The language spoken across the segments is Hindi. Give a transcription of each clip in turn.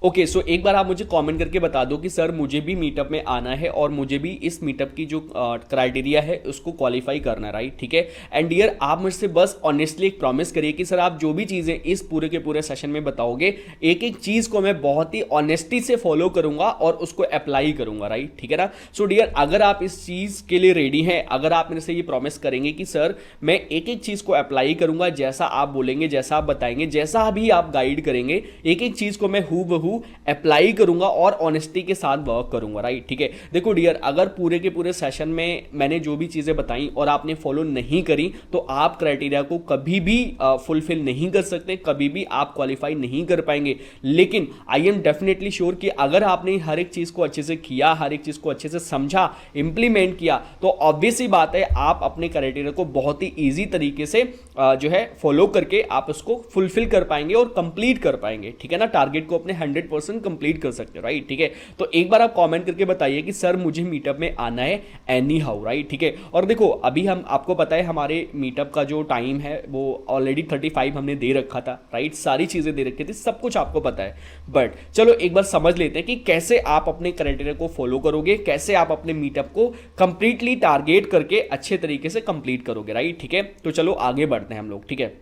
ओके सो एक बार आप मुझे कमेंट करके बता दो कि सर मुझे भी मीटअप में आना है और मुझे भी इस मीटअप की जो क्राइटेरिया है उसको क्वालिफाई करना है, राइट? ठीक है। एंड डियर आप मुझसे बस ऑनेस्टली एक प्रॉमिस करिए कि सर आप जो भी चीज़ें इस पूरे के पूरे सेशन में बताओगे, एक एक चीज़ को मैं बहुत ही ऑनेस्टी से फॉलो करूंगा और उसको अप्लाई करूंगा, राइट? ठीक है ना। सो डियर अगर आप इस चीज़ के लिए रेडी हैं, अगर आप मेरे से ये प्रॉमिस करेंगे कि सर मैं एक एक चीज़ को अप्लाई करूंगा, जैसा आप बोलेंगे, जैसा आप बताएंगे, जैसा भी आप गाइड करेंगे, एक एक चीज़ को मैं हूबहू अप्लाई करूंगा और ऑनेस्टी के साथ वर्क करूंगा, राइट? ठीक है। देखो डियर अगर पूरे के पूरे सेशन में मैंने जो भी चीजें बताई और आपने फॉलो नहीं करी तो आप क्राइटेरिया को कभी भी फुलफिल नहीं कर सकते, कभी भी आप क्वालिफाई नहीं कर पाएंगे। लेकिन आई एम डेफिनेटली श्योर कि अगर आपने हर एक चीज को अच्छे से किया, हर एक चीज को अच्छे से समझा, इंप्लीमेंट किया, तो ऑब्वियस ही बात है आप अपने क्राइटेरिया को बहुत ही ईजी तरीके से जो है फॉलो करके आप उसको फुलफिल कर पाएंगे और कंप्लीट कर पाएंगे, ठीक है ना। टारगेट को अपने 100% कंप्लीट कर सकते हो, राइट? ठीक है। तो एक बार आप कमेंट करके बताइए कि सर मुझे मीटअप में आना है एनी हाउ, राइट? ठीक है। और देखो अभी हम आपको पता है हमारे मीटअप का जो टाइम है वो ऑलरेडी 35 हमने दे रखा था, राइट? सारी चीजें दे रखी थी, सब कुछ आपको पता है। बट चलो एक बार समझ लेते हैं कि कैसे आप अपने क्राइटेरिया को फॉलो करोगे, कैसे आप अपने मीटअप को कंप्लीटली टारगेट करके अच्छे तरीके से कंप्लीट करोगे, राइट? ठीक है। तो चलो आगे बढ़ते हैं हम लोग, ठीक है।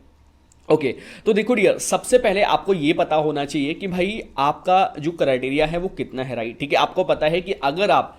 ओके तो देखो डियर सबसे पहले आपको ये पता होना चाहिए कि भाई आपका जो क्राइटेरिया है वो कितना है, राइट? ठीक है। आपको पता है कि अगर आप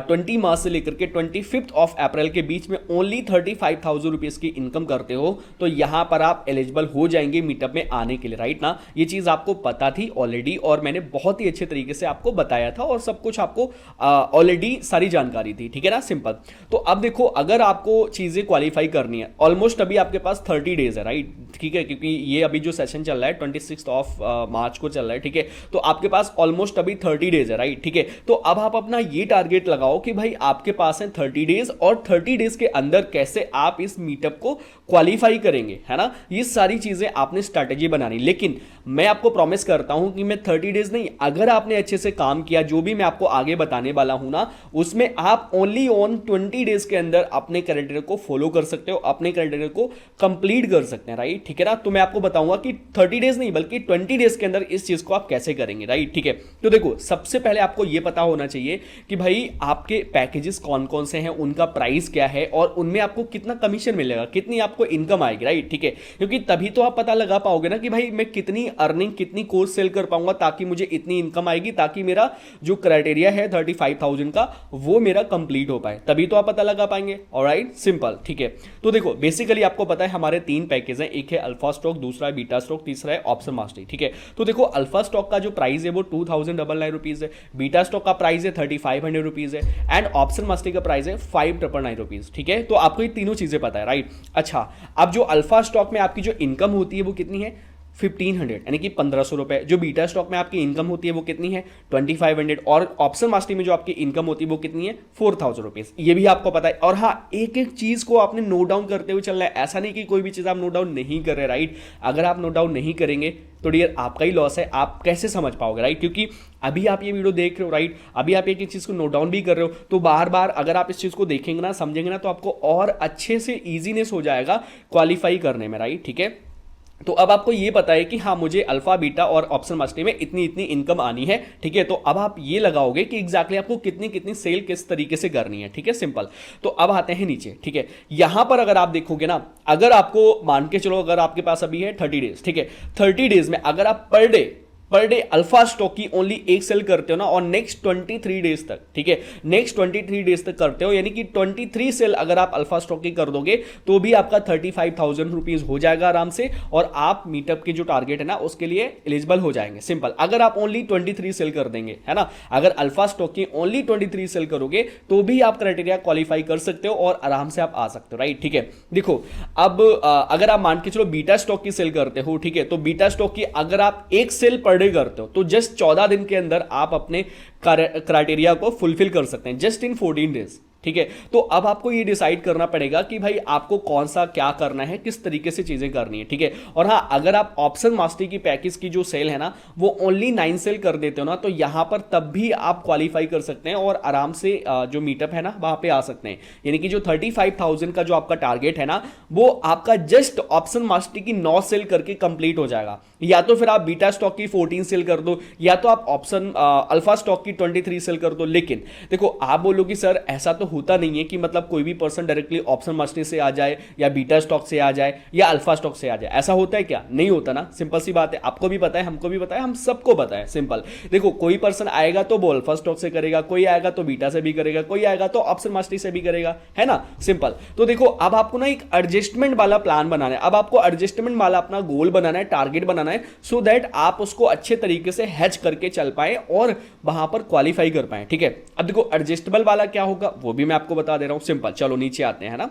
20 मार्च से लेकर के 25 ऑफ अप्रैल के बीच में ओनली 35,000 रुपीज की इनकम करते हो तो यहां पर आप एलिजिबल हो जाएंगे मीटअप में आने के लिए, राइट ना? ये चीज आपको पता थी ऑलरेडी और मैंने बहुत ही अच्छे तरीके से आपको बताया था और सब कुछ आपको ऑलरेडी सारी जानकारी थी, ठीक है ना। सिंपल। तो अब देखो अगर आपको चीजें क्वालिफाई करनी है, ऑलमोस्ट अभी आपके पास 30 डेज है, राइट? ठीक है, क्योंकि ये अभी जो सेशन चल रहा है 26 ऑफ मार्च को चल रहा है, ठीक है। तो आपके पास ऑलमोस्ट अभी 30 डेज है, राइट? ठीक है। तो अब आप अपना ये टारगेट लगाओ कि भाई आपके पास है 30 डेज और 30 डेज के अंदर कैसे आप इस मीटअप को क्वालिफाई करेंगे, है ना। ये सारी चीजें आपने स्ट्रैटेजी बनानी। लेकिन मैं आपको प्रॉमिस करता हूं कि मैं 30 डेज नहीं, अगर आपने अच्छे से काम किया, जो भी मैं आपको आगे बताने वाला हूं ना, उसमें आप ओनली ऑन 20 डेज के अंदर अपने क्राइटेरिया को फॉलो कर सकते हो, अपने क्राइटेरिया को कंप्लीट कर सकते हैं, राइट? ठीक है ना। तो मैं आपको बताऊंगा कि 30 डेज नहीं बल्कि 20 डेज के अंदर इस चीज को आप कैसे करेंगे, राइट? ठीक है। तो देखो सबसे पहले आपको यह पता होना चाहिए कि भाई आपके पैकेजेस कौन कौन से हैं, उनका प्राइस क्या है और उनमें आपको कितना कमीशन मिलेगा, कितनी आपको इनकम आएगी, राइट? ठीक है। क्योंकि तभी तो आप पता लगा पाओगे ना कि भाई मैं कितनी अर्निंग, कितनी कोर्स सेल कर पाऊंगा ताकि मुझे इतनी इनकम आएगी, ताकि मेरा जो क्राइटेरिया है 35,000 का वो मेरा कंप्लीट हो पाए, तभी तो आप पता लगा पाएंगे। ऑलराइट, सिंपल, ठीक है। तो देखो बेसिकली आपको पता है हमारे 3 पैकेज हैं, एक है अल्फा स्टॉक, दूसरा है बीटा स्टॉक, तीसरा है ऑप्शन मास्टरी, ठीक है। तो देखो अल्फा स्टॉक का जो प्राइस है वो 2,099 रुपीज है, बीटा स्टॉक का प्राइस है 3,500 रुपीज है एंड ऑप्शन मास्टरी का प्राइस है 599 रुपीज, ठीक है। तो आपको ये तीनों चीजें पता है, राइट? अच्छा, अब जो अल्फा स्टॉक में आपकी जो इनकम होती है वो कितनी है? 1500 यानी कि 1500 रुपए। जो बीटा स्टॉक में आपकी इनकम होती है वो कितनी है? 2500। और ऑप्शन मास्टरी में जो आपकी इनकम होती है वो कितनी है? 4000 रुपीज। ये भी आपको पता है। और हाँ, एक एक चीज को आपने नोट डाउन करते हुए चलना है, ऐसा नहीं कि कोई भी चीज आप नोट डाउन नहीं कर रहे, राइट? अगर आप नोट डाउन नहीं करेंगे तो डियर आपका ही लॉस है, आप कैसे समझ पाओगे, राइट? क्योंकि अभी आप ये वीडियो देख रहे हो, राइट? अभी आप एक एक चीज को नोट डाउन भी कर रहे हो, तो बार बार अगर आप इस चीज को देखेंगे ना, समझेंगे ना, तो आपको और अच्छे से ईजीनेस हो जाएगा क्वालिफाई करने में, राइट? ठीक है। तो अब आपको ये पता है कि हाँ मुझे अल्फा, बीटा और ऑप्शन मास्टरी में इतनी इतनी इनकम आनी है, ठीक है। तो अब आप ये लगाओगे कि एग्जैक्टली आपको कितनी कितनी सेल किस तरीके से करनी है, ठीक है। सिंपल। तो अब आते हैं नीचे, ठीक है। यहां पर अगर आप देखोगे ना, अगर आपको मान के चलो अगर आपके पास अभी है 30 डेज, ठीक है। 30 डेज में अगर आप पर डे अल्फा स्टॉक की ओनली एक सेल करते हो ना, और नेक्स्ट 23 डेज तक, ठीक है, नेक्स्ट 23 डेज तक करते हो, यानी कि 23 सेल अगर आप अल्फा स्टॉक की कर दोगे तो भी आपका 35,000 रुपीज हो जाएगा आराम से, और आप मीटअप की जो टारगेट है ना उसके लिए एलिजिबल हो जाएंगे। सिंपल। अगर आप ओनली 23 सेल कर देंगे, है ना, अगर अल्फा स्टॉक की ओनली 23 सेल करोगे तो भी आप क्राइटेरिया क्वालिफाई कर सकते हो और आराम से आप आ सकते हो, राइट? ठीक है। देखो अब अगर आप मान के चलो बीटा स्टॉक की सेल करते हो, ठीक है, तो बीटा स्टॉक की अगर आप एक सेल पर करते हो तो जस्ट 14 दिन के अंदर आप अपने क्राइटेरिया को फुलफिल कर सकते हैं, जस्ट इन 14 डेज, ठीक है। तो अब आपको ये डिसाइड करना पड़ेगा कि भाई आपको कौन सा क्या करना है, किस तरीके से चीजें करनी है, ठीक है। और हाँ, अगर आप ऑप्शन मास्टरी की पैकेज की जो सेल है ना वो ओनली 9 सेल कर देते हो ना, तो यहां पर तब भी आप क्वालिफाई कर सकते हैं और आराम से जो मीटअप है ना वहां पे आ सकते हैं। यानी कि जो 35,000 का जो आपका टारगेट है ना वो आपका जस्ट ऑप्शन मास्टरी की 9 सेल करके कंप्लीट हो जाएगा। या तो फिर आप बीटा स्टॉक की 14 सेल कर दो, या तो आप ऑप्शन अल्फा स्टॉक की 23 सेल कर दो। लेकिन देखो, आप बोलोगे सर ऐसा तो होता नहीं है कि मतलब कोई भी पर्सन डायरेक्टली ऑप्शन मास्टरी से आ जाए या बीटा स्टॉक से आ जाए या अल्फा स्टॉक से आ जाए, ऐसा होता है क्या? नहीं होता ना, सिंपल सी बात है। आपको भी पता है, हमको भी पता है, हम सबको पता है, सिंपल। देखो, कोई पर्सन आएगा तो वो अल्फा स्टॉक से करेगा, कोई आएगा तो बीटा से भी करेगा, कोई आएगा तो ऑप्शन मास्टरी से भी करेगा, है ना, सिंपल। तो देखो, अब आपको ना एक एडजस्टमेंट वाला प्लान बनाना है, अब आपको एडजस्टमेंट वाला अपना गोल बनाना है, टारगेट बनाना है, सो दैट आप उसको अच्छे तरीके से हैच करके चल पाए और वहां पर क्वालिफाई कर पाए, ठीक है। अब देखो, एडजस्टेबल वाला क्या होगा वो भी मैं आपको बता दे रहा हूं, सिंपल। चलो नीचे आते हैं ना।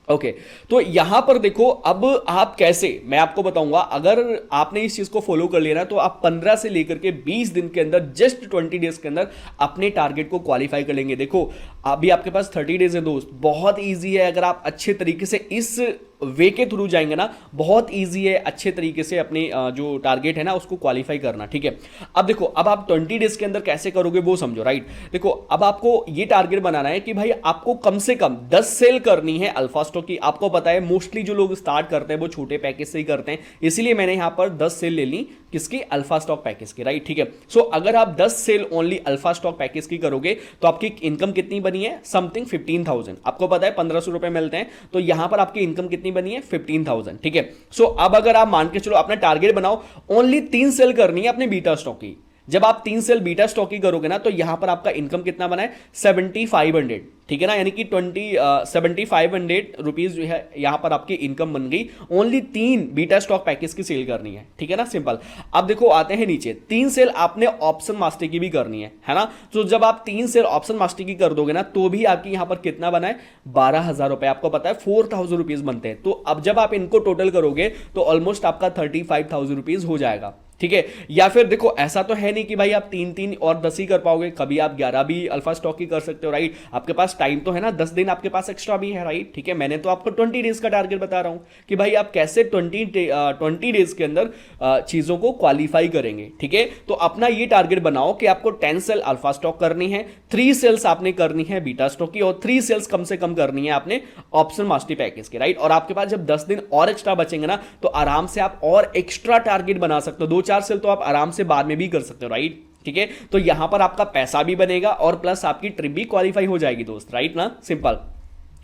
ओके, तो यहां पर देखो, अब आप कैसे, मैं आपको बताऊंगा। अगर आपने इस चीज को फॉलो कर लिया ना तो आप 15 से लेकर के 20 दिन के अंदर, जस्ट 20 डेज के अंदर अपने टारगेट को क्वालिफाई कर लेंगे। देखो, अभी आपके पास 30 डेज है दोस्त, बहुत ईजी है। अगर आप अच्छे तरीके से इस वे के थ्रू जाएंगे ना, बहुत ईजी है अच्छे तरीके से अपने जो टारगेट है ना उसको क्वालिफाई करना, ठीक है। अब देखो, अब आप 20 डेज के अंदर कैसे करोगे वो समझो, राइट। देखो, अब आपको ये टारगेट बनाना है कि भाई आपको कम से कम 10 सेल करनी है अल्फा स्टॉक की। आपको पता है मोस्टली जो लोग स्टार्ट करते हैं वो छोटे पैकेज से ही करते हैं, इसीलिए मैंने यहां पर 10 सेल ले ली, किसकी? अल्फा स्टॉक पैकेज की, राइट, ठीक है। सो अगर आप 10 sell only alpha stock package की करोगे तो आपकी इनकम कितनी बनी है? समथिंग 15,000। आपको पता है 1,500 रुपए मिलते हैं, तो यहां पर आपकी इनकम कितनी बनी है? 15,000, ठीक है। सो अब अगर आप मान के चलो, अपना टारगेट बनाओ, ओनली 3 सेल करनी है अपने बीटा स्टॉक की। जब आप 3 सेल बीटा स्टॉक की करोगे ना तो यहां पर आपका इनकम कितना बना है? 7,500, ठीक है ना, यानी कि 7,500 रुपीज जो है यहां पर आपकी इनकम बन गई। ओनली 3 बीटा स्टॉक पैकेज की सेल करनी है, ठीक है ना, सिंपल। अब देखो, आते हैं नीचे, 3 सेल आपने ऑप्शन मास्टरी की भी करनी है ना। तो जब आप 3 सेल ऑप्शन मास्टरी की कर दोगे ना तो भी आपकी यहां पर कितना बना है? 12,000 रुपए। आपको पता है 4,000 रुपीज बनते हैं। तो अब जब आप इनको टोटल करोगे तो ऑलमोस्ट आपका 35,000 रुपीज हो जाएगा, ठीक है। या फिर देखो, ऐसा तो है नहीं कि भाई आप 3 और 10 ही कर पाओगे, कभी आप 11 भी अल्फा स्टॉक की कर सकते हो, राइट। आपके पास टाइम तो है ना, 10 दिन आपके पास एक्स्ट्रा भी है, राइट, ठीक है। मैंने तो आपको 20 डेज का टारगेट बता रहा हूं कि भाई आप कैसे 20 डेज के अंदर चीजों को क्वालिफाई करेंगे, ठीक है। तो अपना ये टारगेट बनाओ कि आपको 10 सेल अल्फा स्टॉक करनी है, 3 सेल्स आपने करनी है बीटा स्टॉक की, और 3 सेल्स कम से कम करनी है आपने ऑप्शन मास्टरी पैकेज की, राइट। और आपके पास जब 10 दिन और एक्स्ट्रा बचेंगे ना तो आराम से आप और एक्स्ट्रा टारगेट बना सकते हो। 2-4 सेल तो आप आराम से बाद में भी कर सकते हो, राइट, ठीक है। तो यहां पर आपका पैसा भी बनेगा और प्लस आपकी ट्रिप भी क्वालिफाई हो जाएगी दोस्त, राइट ना, सिंपल।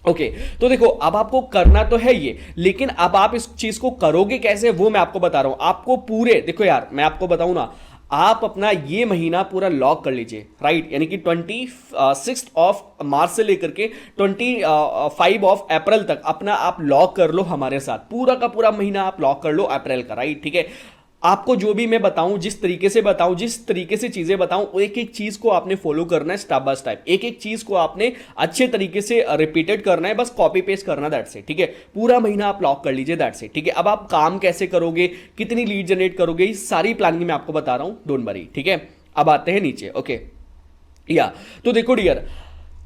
ओके, तो देखो, अब आपको करना तो है ये, लेकिन अब आप इस चीज को करोगे कैसे वो मैं आपको बता रहा हूं। आपको पूरे, देखो यार, मैं आपको बताऊं ना, आप अपना ये महीना पूरा लॉक कर लीजिए, राइट, यानी कि 26 ऑफ मार्च से लेकर के 25 ऑफ अप्रैल तक अपना आप लॉक कर लो हमारे साथ। पूरा का पूरा महीना आप लॉक कर लो अप्रैल का, राइट, ठीक है। आपको जो भी मैं बताऊं, जिस तरीके से बताऊं, जिस तरीके से चीजें बताऊं, एक एक चीज को आपने फॉलो करना है स्टेप बाय स्टेप। एक एक चीज को आपने अच्छे तरीके से रिपीटेड करना है, बस कॉपी पेस्ट करना, दैट्स इट, ठीक है। पूरा महीना आप लॉक कर लीजिए, दैट्स इट, ठीक है। अब आप काम कैसे करोगे, कितनी लीड जनरेट करोगे, इस सारी प्लानिंग मैं आपको बता रहा हूं, डोंट वरी, ठीक है। अब आते हैं नीचे, ओके, या तो देखो डियर,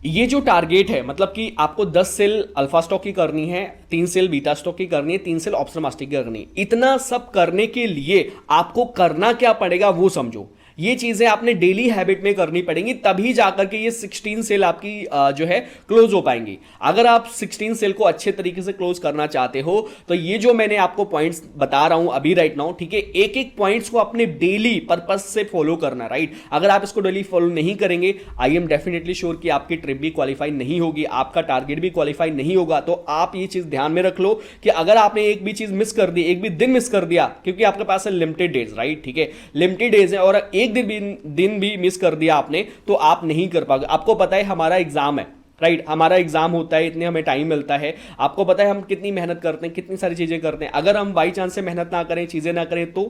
ये जो टारगेट है, मतलब कि आपको 10 सेल अल्फा स्टॉक की करनी है, 3 सेल बीटा स्टॉक की करनी है, 3 सेल ऑप्शन मास्टरी की करनी है। इतना सब करने के लिए आपको करना क्या पड़ेगा वो समझो। ये चीजें आपने डेली हैबिट में करनी पड़ेंगी, तभी जाकर के ये 16 सेल आपकी जो है क्लोज हो पाएंगी। अगर आप 16 सेल को अच्छे तरीके से क्लोज करना चाहते हो तो ये जो मैंने आपको पॉइंट्स बता रहा हूं अभी राइट नाउ, ठीक है, एक एक पॉइंट्स को अपने डेली पर्पस से फॉलो करना, राइट। अगर आप इसको डेली फॉलो नहीं करेंगे, आई एम डेफिनेटली श्योर कि आपकी ट्रिप भी क्वालिफाई नहीं होगी, आपका टारगेट भी क्वालिफाई नहीं होगा। तो आप ये चीज ध्यान में रख लो कि अगर आपने एक भी चीज मिस कर दी, एक भी दिन मिस कर दिया, क्योंकि आपके पास है लिमिटेड डेज, राइट, ठीक है, लिमिटेड डेज है, और एक दिन भी मिस कर दिया आपने तो आप नहीं कर पाओगे। आपको पता है हमारा एग्जाम है, राइट, हमारा एग्जाम होता है, इतने हमें टाइम मिलता है, आपको पता है हम कितनी मेहनत करते हैं, कितनी सारी चीजें करते हैं। अगर हम बाई चांस से मेहनत ना करें, चीजें ना करें, तो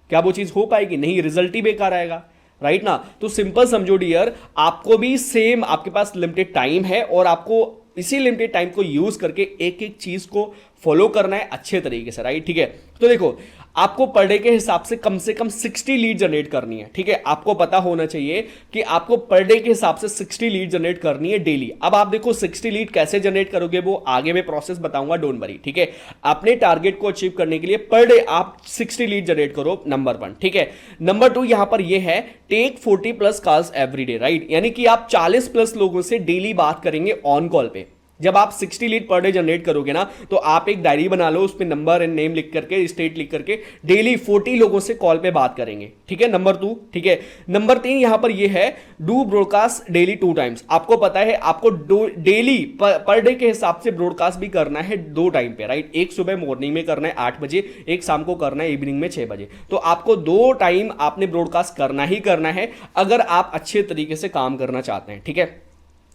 क्या वो चीज हो पाएगी? नहीं, रिजल्ट ही बेकार आएगा, राइट ना। तो सिंपल समझो डियर, आपको भी सेम, आपके पास लिमिटेड टाइम है और आपको इसी लिमिटेड टाइम को यूज करके एक एक चीज को फॉलो करना है अच्छे तरीके से, राइट, ठीक है। तो देखो, आपको पर डे के हिसाब से कम 60 लीड जनरेट करनी है, ठीक है। आपको पता होना चाहिए कि आपको पर डे के हिसाब से 60 लीड जनरेट करनी है डेली। अब आप देखो 60 लीड कैसे जनरेट करोगे वो आगे मैं प्रोसेस बताऊंगा, डोंट वरी, ठीक है। अपने टारगेट को अचीव करने के लिए पर डे आप 60 लीड जनरेट करो, नंबर 1, ठीक है। नंबर 2 यहां पर ये है take 40 plus calls every day, right, यानी कि आप 40 प्लस लोगों से डेली बात करेंगे ऑन कॉल पे। जब आप 60 लीड पर डे जनरेट करोगे ना, तो आप एक डायरी बना लो, उस पे नंबर एंड नेम लिख करके, स्टेट लिख करके डेली 40 लोगों से कॉल पे बात करेंगे, ठीक है, नंबर 2, ठीक है। नंबर 3 यहां पर ये है डू ब्रॉडकास्ट डेली 2 टाइम्स। आपको पता है आपको डेली पर डे के हिसाब से ब्रॉडकास्ट भी करना है 2 टाइम पे, राइट। एक सुबह मॉर्निंग में करना है 8 बजे, एक शाम को करना है इवनिंग में 6 बजे। तो आपको 2 टाइम आपने ब्रॉडकास्ट करना ही करना है अगर आप अच्छे तरीके से काम करना चाहते हैं, ठीक है।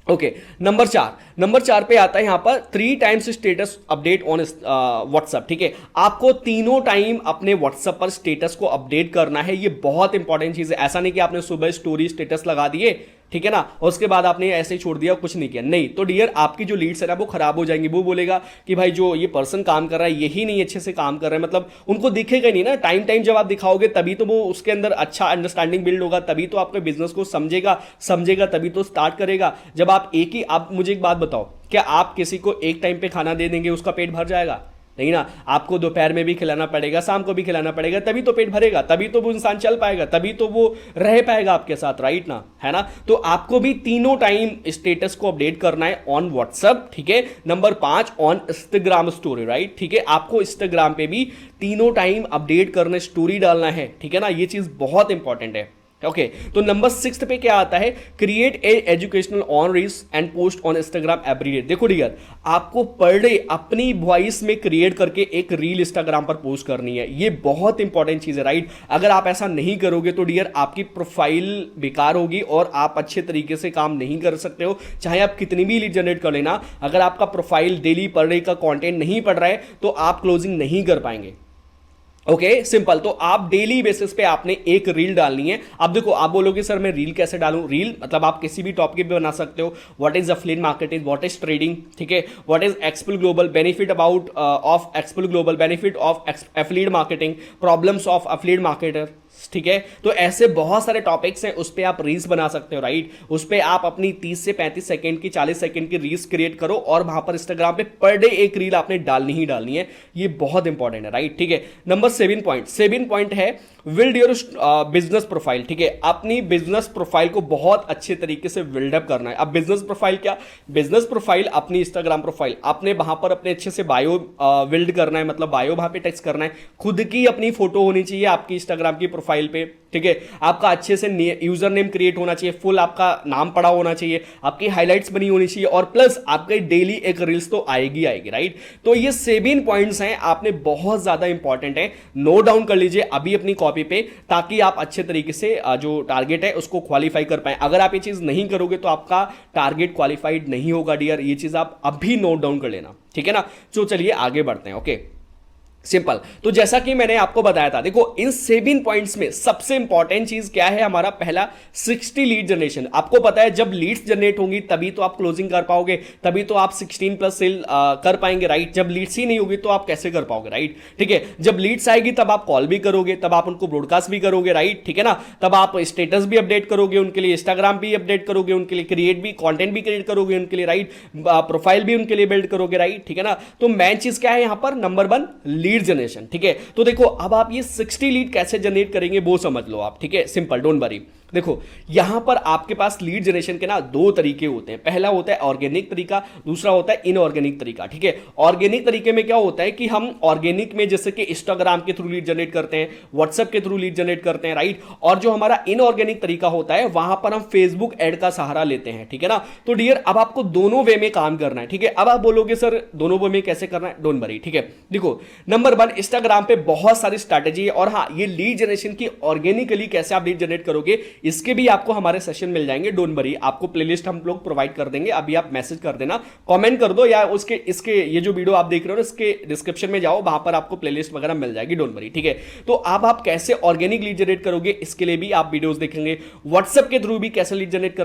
ओके, नंबर 4 पे आता है यहां पर 3 times status update on WhatsApp, ठीक है। आपको तीनों टाइम अपने व्हाट्सएप पर स्टेटस को अपडेट करना है, ये बहुत इंपॉर्टेंट चीज है। ऐसा नहीं कि आपने सुबह स्टोरी स्टेटस लगा दिए, ठीक है ना, और उसके बाद आपने ऐसे ही छोड़ दिया, कुछ नहीं किया, नहीं, तो डियर आपकी जो लीड्स है ना वो खराब हो जाएंगी। वो बोलेगा कि भाई जो ये पर्सन काम कर रहा है यही नहीं अच्छे से काम कर रहा है, मतलब उनको दिखेगा नहीं ना। टाइम जब आप दिखाओगे तभी तो वो उसके अंदर अच्छा अंडरस्टैंडिंग बिल्ड होगा, तभी तो आपके बिजनेस को समझेगा तभी तो स्टार्ट करेगा। जब आप मुझे एक बात बताओ, क्या आप किसी को एक टाइम पे खाना दे देंगे उसका पेट भर जाएगा? नहीं ना, आपको दोपहर में भी खिलाना पड़ेगा, शाम को भी खिलाना पड़ेगा, तभी तो पेट भरेगा, तभी तो वो इंसान चल पाएगा, तभी तो वो रह पाएगा आपके साथ, राइट ना, है ना। तो आपको भी तीनों टाइम स्टेटस को अपडेट करना है ऑन व्हाट्सएप, ठीक है। Number 5 on Instagram story, right, ठीक है। आपको इंस्टाग्राम पे भी तीनों टाइम अपडेट करना, स्टोरी डालना है, ठीक है ना, ये चीज बहुत इंपॉर्टेंट है। ओके, तो नंबर 6 पे क्या आता है, create a educational on reels and post on Instagram every day. देखो डियर, आपको पर डे अपनी वॉइस में क्रिएट करके एक रील इंस्टाग्राम पर पोस्ट करनी है, ये बहुत इंपॉर्टेंट चीज है, राइट। अगर आप ऐसा नहीं करोगे तो डियर आपकी प्रोफाइल बेकार होगी और आप अच्छे तरीके से काम नहीं कर सकते हो, चाहे आप कितनी भी लीड जनरेट कर लेना। अगर आपका प्रोफाइल डेली पर डे का कंटेंट नहीं पड़ रहा है तो आप क्लोजिंग नहीं कर पाएंगे। Okay, simple. तो आप डेली बेसिस पे आपने एक रील डालनी है। अब देखो, आप बोलोगे सर मैं रील कैसे डालूं? रील मतलब आप किसी भी टॉपिक पे बना सकते हो। What is affiliate marketing, what is trading, ठीक है, what is Xpol global benefit about of Xpol global benefit of affiliate marketing, problems of affiliate marketer, ठीक है। तो ऐसे बहुत सारे टॉपिक्स हैं, उस पे आप रील्स बना सकते हो, राइट। उस पे आप अपनी 30 से 35 सेकंड की, 40 सेकंड की रील्स क्रिएट करो और वहां पर इंस्टाग्राम पे पर डे एक रील आपने डालनी ही डालनी है, ये बहुत इंपॉर्टेंट है, राइट, ठीक है। नंबर 7 पॉइंट है बिल्ड योर बिजनेस प्रोफाइल, ठीक है। अपनी बिजनेस प्रोफाइल को बहुत अच्छे तरीके से बिल्डअप करना है। अब बिजनेस प्रोफाइल क्या? बिजनेस प्रोफाइल अपनी इंस्टाग्राम प्रोफाइल आपने वहां पर अपने अच्छे से बायो बिल्ड करना है, मतलब बायो वहां पे टेक्स्ट करना है, खुद की अपनी फोटो होनी चाहिए आपकी इंस्टाग्राम की प्रोफाइल पे, ठीक है। आपका अच्छे से यूजर नेम क्रिएट होना चाहिए, फुल आपका नाम पड़ा होना चाहिए, आपकी हाइलाइट्स बनी होनी चाहिए और प्लस आपके डेली एक रील्स तो आएगी, राइट। तो ये 7 पॉइंट्स हैं, आपने बहुत ज्यादा इंपॉर्टेंट है, नोट डाउन कर लीजिए अभी अपनी कॉपी पे, ताकि आप अच्छे तरीके से जो टारगेट है उसको क्वालिफाई कर पाए। अगर आप ये चीज नहीं करोगे तो आपका टारगेट क्वालिफाइड नहीं होगा डियर, ये चीज आप अभी नोट डाउन कर लेना, ठीक है ना। तो चलिए आगे बढ़ते हैं। Okay, simple. तो जैसा कि मैंने आपको बताया था, देखो इन 7 पॉइंट्स में सबसे इंपॉर्टेंट चीज क्या है, हमारा पहला 60 लीड जनरेशन। आपको पता है जब लीड्स जनरेट होंगी तभी तो आप क्लोजिंग कर पाओगे, तभी तो आप 16 प्लस सेल कर पाएंगे, राइट। जब लीड्स ही नहीं होगी तो आप कैसे कर पाओगे, राइट, ठीक है। जब लीड्स आएगी तब आप कॉल भी करोगे, तब आप उनको ब्रॉडकास्ट भी करोगे, राइट, ठीक है ना। तब आप स्टेटस भी अपडेट करोगे उनके लिए, इंस्टाग्राम भी अपडेट करोगे उनके लिए, कंटेंट भी क्रिएट करोगे उनके लिए, राइट, प्रोफाइल भी उनके लिए बिल्ड करोगे, राइट, ठीक है ना। तो मेन चीज क्या है यहां पर, नंबर 1 लीड जनरेशन, ठीक है। तो देखो अब आप ये 60 लीड कैसे जनरेट करेंगे वो समझ लो आप, ठीक है, सिंपल, डोंट वरी। देखो यहां पर आपके पास लीड जनरेशन के ना 2 तरीके होते हैं। पहला होता है ऑर्गेनिक तरीका, दूसरा होता है इनऑर्गेनिक तरीका, ठीक है। ऑर्गेनिक तरीके में क्या होता है कि हम ऑर्गेनिक में जैसे कि इंस्टाग्राम के थ्रू लीड जनरेट करते हैं, व्हाट्सएप के थ्रू लीड जनरेट करते हैं, राइट। और जो हमारा इनऑर्गेनिक तरीका होता है वहां पर हम फेसबुक एड का सहारा लेते हैं, ठीक है ना। तो डियर अब आपको दोनों वे में काम करना है, ठीक है। अब आप बोलोगे सर दोनों वे में कैसे करना है, डोंट वरी, ठीक है। देखो नंबर 1 इंस्टाग्राम पे बहुत सारी स्ट्रैटेजी है, और हाँ ये लीड जनरेशन की ऑर्गेनिकली कैसे आप लीड जनरेट करोगे इसके भी आपको हमारे सेशन मिल जाएंगे, डोंट वरी। आपको प्लेलिस्ट हम लोग प्रोवाइड कर देंगे, अभी आप मैसेज कर देना, कमेंट कर दो, या उसके इसके ये जो वीडियो आप देख रहे हो इसके डिस्क्रिप्शन में जाओ, वहां पर आपको प्लेलिस्ट वगैरह मिल जाएगी, डोंट वरी, ठीक है। तो अब आप कैसे ऑर्गेनिक लीड जनरेट करोगे इसके लिए भी आप वीडियोस देखेंगे। व्हाट्सएप के थ्रू भी कैसे लीड जनरेट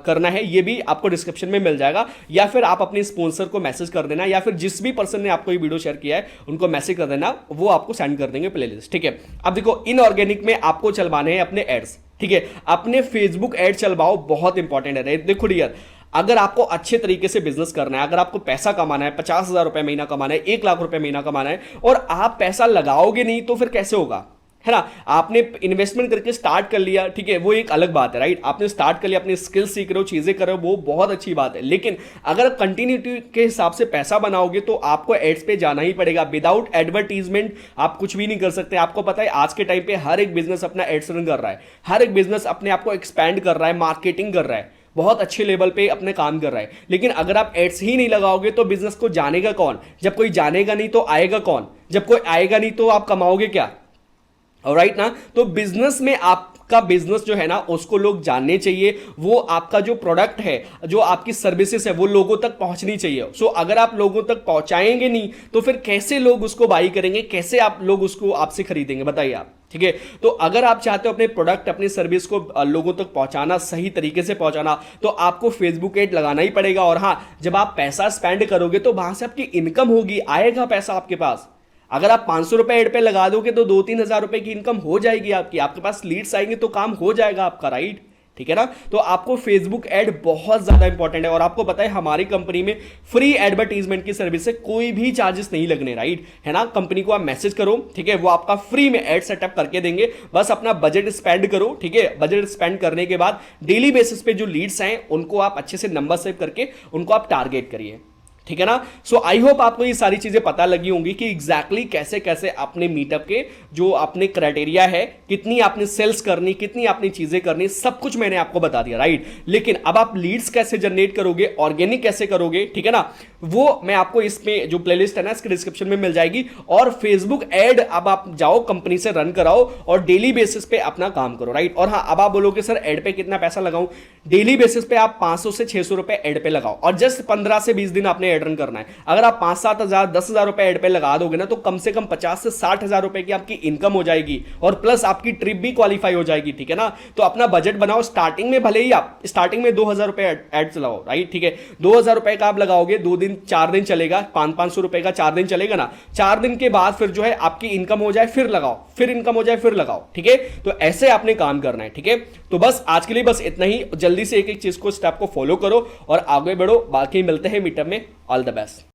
करना है ये भी आपको डिस्क्रिप्शन में मिल जाएगा, या फिर आप अपने स्पॉन्सर को मैसेज कर देना, या फिर जिस भी पर्सन ने आपको ये वीडियो शेयर किया है उनको मैसेज मैसेज कर देना, वो आपको सेंड कर देंगे प्लेलिस्ट, ठीक है। अब देखो इनऑर्गेनिक में आपको चलवाने हैं अपने एड्स, ठीक है। अपने फेसबुक एड चलवाओ, बहुत इंपॉर्टेंट है। देखो डियर, अगर आपको अच्छे तरीके से बिजनेस करना है, अगर आपको पैसा कमाना है, 50,000 रुपए महीना कमाना है, 1 लाख रुपए महीना कमाना है, और आप पैसा लगाओगे नहीं तो फिर कैसे होगा, है ना। आपने इन्वेस्टमेंट करके स्टार्ट कर लिया, ठीक है, वो एक अलग बात है, राइट। आपने स्टार्ट कर लिया, अपनी स्किल सीख रहे हो, चीजें कर रहे हो, वो बहुत अच्छी बात है। लेकिन अगर कंटिन्यूटी के हिसाब से पैसा बनाओगे तो आपको एड्स पे जाना ही पड़ेगा। विदाउट एडवर्टीजमेंट आप कुछ भी नहीं कर सकते। आपको पता है आज के टाइम पे हर एक बिजनेस अपना एड्स रन कर रहा है, हर एक बिजनेस अपने आप को एक्सपैंड कर रहा है, मार्केटिंग कर रहा है, बहुत अच्छे लेवल पे अपने काम कर रहा है। लेकिन अगर आप एड्स ही नहीं लगाओगे तो बिजनेस को जानेगा कौन? जब कोई जानेगा नहीं तो आएगा कौन? जब कोई आएगा नहीं तो आप कमाओगे क्या? राइट ना। तो बिजनेस में आपका बिजनेस जो है ना उसको लोग जानने चाहिए, वो आपका जो प्रोडक्ट है, जो आपकी सर्विसेज है, वो लोगों तक पहुंचनी चाहिए। सो अगर आप लोगों तक पहुंचाएंगे नहीं तो फिर कैसे लोग उसको बाई करेंगे, कैसे आप लोग उसको आपसे खरीदेंगे, बताइए आप, ठीक है। तो अगर आप चाहते हो अपने प्रोडक्ट, अपनी सर्विस को लोगों तक पहुंचाना, सही तरीके से पहुंचाना, तो आपको फेसबुक एड लगाना ही पड़ेगा। और हाँ, जब आप पैसा स्पेंड करोगे तो वहां से आपकी इनकम होगी, आएगा पैसा आपके पास। अगर आप 500 रुपए एड पे लगा दोगे तो 2-3 हजार रुपए की इनकम हो जाएगी आपकी, आपके पास लीड्स आएंगे तो काम हो जाएगा आपका, राइट, ठीक है ना। तो आपको फेसबुक एड बहुत ज्यादा इंपॉर्टेंट है। और आपको पता है हमारी कंपनी में फ्री एडवर्टीजमेंट की सर्विस है, कोई भी चार्जेस नहीं लगने, राइट, है ना। कंपनी को आप मैसेज करो, ठीक है, वो आपका फ्री में एड सेटअप करके देंगे। बस अपना बजट स्पेंड करो, ठीक है। बजट स्पेंड करने के बाद डेली बेसिस पे जो लीड्स हैं उनको आप अच्छे से नंबर सेव करके उनको आप टारगेट करिए, ठीक है ना। सो आई होप आपको ये सारी चीजें पता लगी होंगी कि एग्जैक्टली कैसे कैसे अपने मीटअप के जो अपने क्राइटेरिया है, कितनी आपने सेल्स करनी, कितनी आपने चीजें करनी, सब कुछ मैंने आपको बता दिया, राइट। लेकिन अब आप लीड्स कैसे जनरेट करोगे, ऑर्गेनिक कैसे करोगे, ठीक है ना, वो मैं आपको इसमें जो प्लेलिस्ट है ना इसके डिस्क्रिप्शन में मिल जाएगी। और फेसबुक एड अब आप जाओ कंपनी से रन कराओ और डेली बेसिस पे अपना काम करो, राइट। और हाँ, अब आप बोलोगे सर एड पे कितना पैसा लगाऊं? डेली बेसिस पे आप 500 से 600 रुपए एड पे लगाओ और जस्ट 15 से 20 दिन आपने एड रन करना है। अगर आप 5-7 हजार 10 हजार रुपए एड पे लगा दोगे ना तो कम से कम 50 से 60 हजार रुपए की आपकी इनकम हो जाएगी और प्लस आपकी ट्रिप भी क्वालिफाई हो जाएगी, ठीक है ना। तो अपना बजट बनाओ। स्टार्टिंग में भले ही आप स्टार्टिंग में 2000 रुपए एड चलाओ, राइट, ठीक है। 2000 रुपए का आप लगाओगे, 2 दिन 4 दिन चलेगा, 500 रुपए का 4 दिन चलेगा ना। 4 दिन के बाद फिर जो है आपकी इनकम हो जाए फिर लगाओ, फिर इनकम हो जाए फिर लगाओ, ठीक है। तो ऐसे आपने काम करना है, ठीक है। तो बस आज के लिए बस इतना ही। जल्दी से एक एक चीज को, स्टेप को फॉलो करो और आगे बढ़ो। बाकी मिलते हैं मीटअप में। All the best.